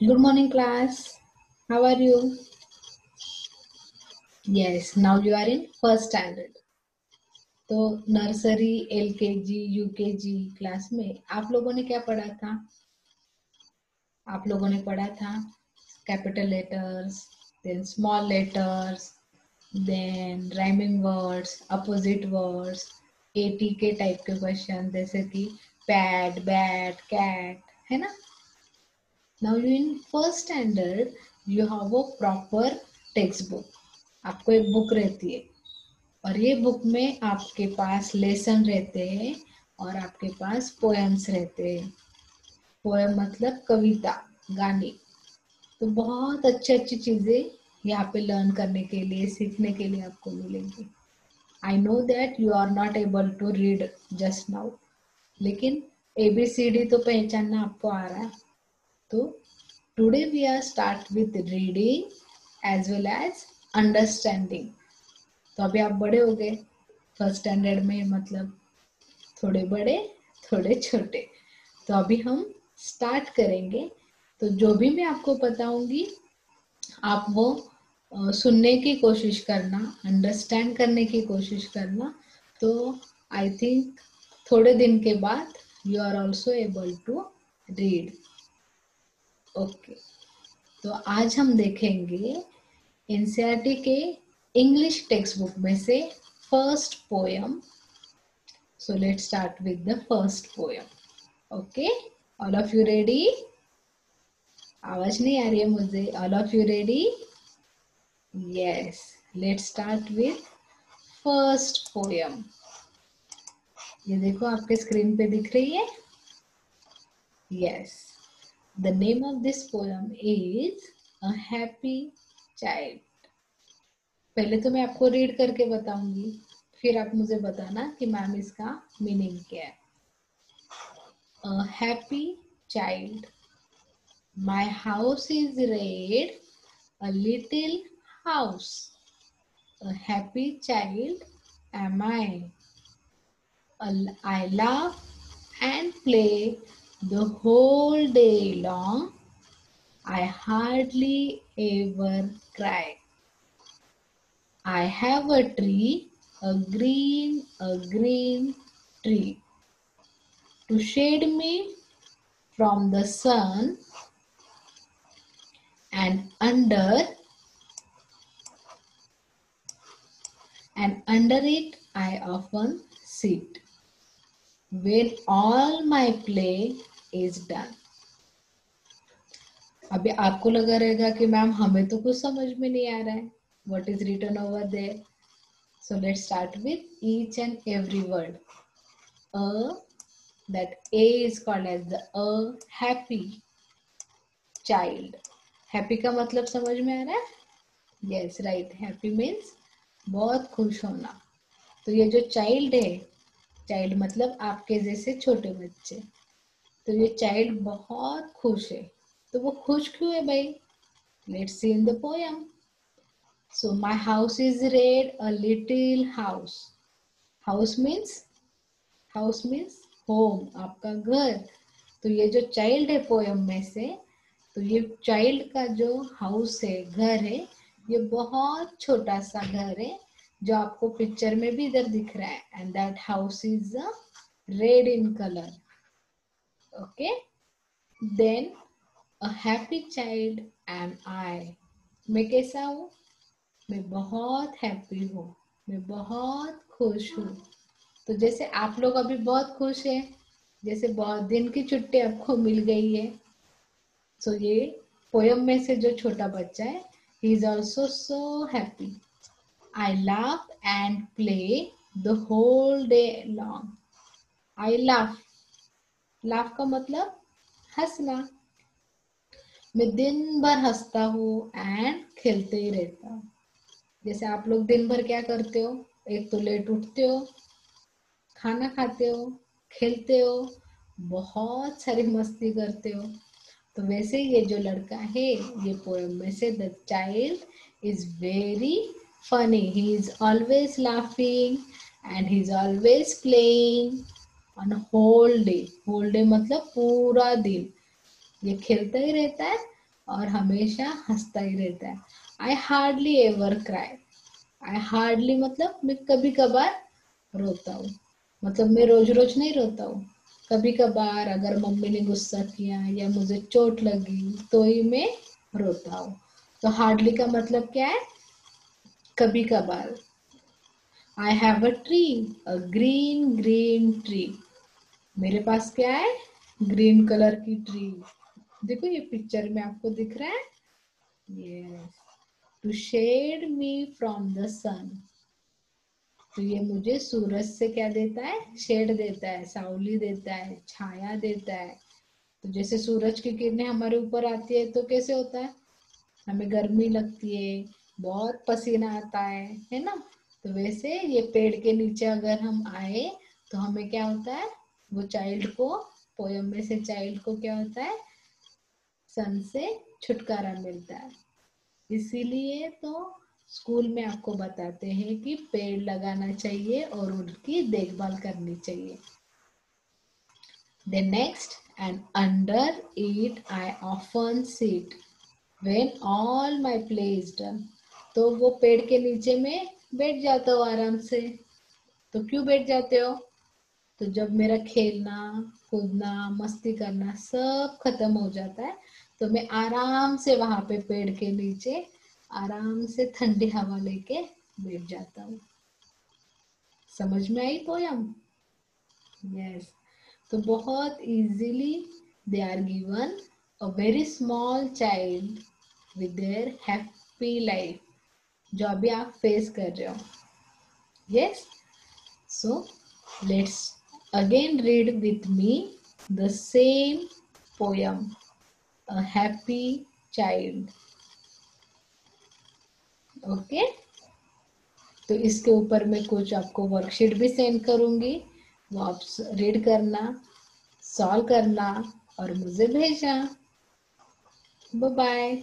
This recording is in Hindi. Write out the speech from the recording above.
Good morning, class. How are you? Yes, now you are in first standard. तो नर्सरी, एलकेजी, यूकेजी क्लास में आप लोगों ने क्या पढ़ा था? आप लोगों ने पढ़ा था capital letters, then small letters, then rhyming words, opposite words, A T के टाइप के क्वेश्चन जैसे कि पैड, बैट, कैट, है ना? Now you in first standard, you have a proper textbook. आपको एक बुक रहती है और ये बुक में आपके पास लेसन रहते हैं और आपके पास पोएम्स रहते हैं। पोएम मतलब कविता, गाने। तो बहुत अच्छी अच्छी चीजें यहाँ पे लर्न करने के लिए, सीखने के लिए आपको मिलेंगी। I know that you are not able to read just now, लेकिन ABCD तो पहचानना आपको आ रहा है। तो today we are start with reading as well as understanding. तो अभी आप बड़े हो गए फर्स्ट स्टैंडर्ड में, मतलब थोड़े बड़े थोड़े छोटे। तो अभी हम स्टार्ट करेंगे। तो जो भी मैं आपको बताऊंगी आप वो सुनने की कोशिश करना, अंडरस्टैंड करने की कोशिश करना। तो आई थिंक थोड़े दिन के बाद you are also able to read. Okay, तो आज हम देखेंगे एनसीईआरटी के इंग्लिश टेक्स्ट बुक में से first poem. So let's start with the first poem. Okay, all of you ready? आवाज नहीं आ रही है मुझे। All of you ready? Yes, let's start with first poem. ये देखो आपके स्क्रीन पे दिख रही है। Yes, the name of this poem is a happy child. पहले तो मैं आपको रीड करके बताऊंगी, फिर आप मुझे बताना कि मैम इसका मीनिंग क्या है। अ happy child, my house is red, a little house, a happy child M I laugh and play the whole day long. I hardly ever cry. I have a tree, a green tree, to shade me from the sun, and under it I often sit when all my play is done. अभी आपको लगा रहेगा कि मैम हमें तो कुछ समझ में नहीं आ रहा है, what is written over there. So let's start with each and every word. A, that A is called as the a happy child. Happy का मतलब समझ में आ रहा है? Yes, right. Happy means बहुत खुश होना। तो ये जो चाइल्ड है, चाइल्ड मतलब आपके जैसे छोटे बच्चे, तो ये चाइल्ड बहुत खुश है। तो वो खुश क्यों है भाई? Let's see in the poem. So my house is red, a little house. House means home, आपका घर। तो ये जो चाइल्ड है पोयम में से, तो ये चाइल्ड का जो हाउस है, घर है, ये बहुत छोटा सा घर है जो आपको पिक्चर में भी इधर दिख रहा है। And that house is red in colour. Okay, then a happy child am I. मैं कैसा हूँ? मैं बहुत हैप्पी हूँ, मैं बहुत खुश हूँ। तो जैसे आप लोग अभी बहुत खुश है, जैसे बहुत दिन की छुट्टी आपको मिल गई है। सो ये पोयम में से जो छोटा बच्चा है, he is also so happy. I laugh and play the whole day long. I laugh, laugh का मतलब हंसना। मैं दिन भर हंसता हूँ एंड खेलते ही रहता हूँ। जैसे आप लोग दिन भर क्या करते हो? एक तो लेट उठते हो, खाना खाते हो, खेलते हो, बहुत सारी मस्ती करते हो। तो वैसे ये जो लड़का है, ये पोएम में से the child is very funny, he is always laughing and he is always playing on whole day. Whole day मतलब पूरा दिन ये खेलता ही रहता है और हमेशा हंसता ही रहता है। I hardly ever cry. I hardly मतलब मैं कभी कभार रोता हूँ, मतलब मैं रोज रोज नहीं रोता हूँ। कभी कभार अगर मम्मी ने गुस्सा किया या मुझे चोट लगी तो ही मैं रोता हूँ। तो हार्डली का मतलब क्या है? कभी कभार। I have a tree, a green green tree. मेरे पास क्या है? ग्रीन कलर की ट्री। देखो ये पिक्चर में आपको दिख रहा है। Yes, to shade me from the sun. तो ये मुझे सूरज से क्या देता है? शेड देता है, सावली देता है, छाया देता है। तो जैसे सूरज की किरणें हमारे ऊपर आती है तो कैसे होता है? हमें गर्मी लगती है, बहुत पसीना आता है ना? तो वैसे ये पेड़ के नीचे अगर हम आए तो हमें क्या होता है? वो चाइल्ड को, पोयम में से चाइल्ड को क्या होता है? सन से छुटकारा मिलता है। इसीलिए तो स्कूल में आपको बताते हैं कि पेड़ लगाना चाहिए और उनकी देखभाल करनी चाहिए। Then next, and under it I often sit when all my play is done. तो वो पेड़ के नीचे में बैठ जाता हूँ आराम से। तो क्यों बैठ जाते हो? तो जब मेरा खेलना कूदना मस्ती करना सब खत्म हो जाता है तो मैं आराम से वहां पे पेड़ के नीचे आराम से ठंडी हवा लेके बैठ जाता हूँ। समझ में आई पोयम? यस। तो बहुत easily they are given a very small child with their happy life, जो अभी आप फेस कर रहे हो। Yes, so let's again read with me the same poem, A Happy Child. Okay, तो इसके ऊपर मैं कुछ आपको वर्कशीट भी सेंड करूंगी, वो आप रीड करना, सॉल्व करना और मुझे भेजना। Bye bye.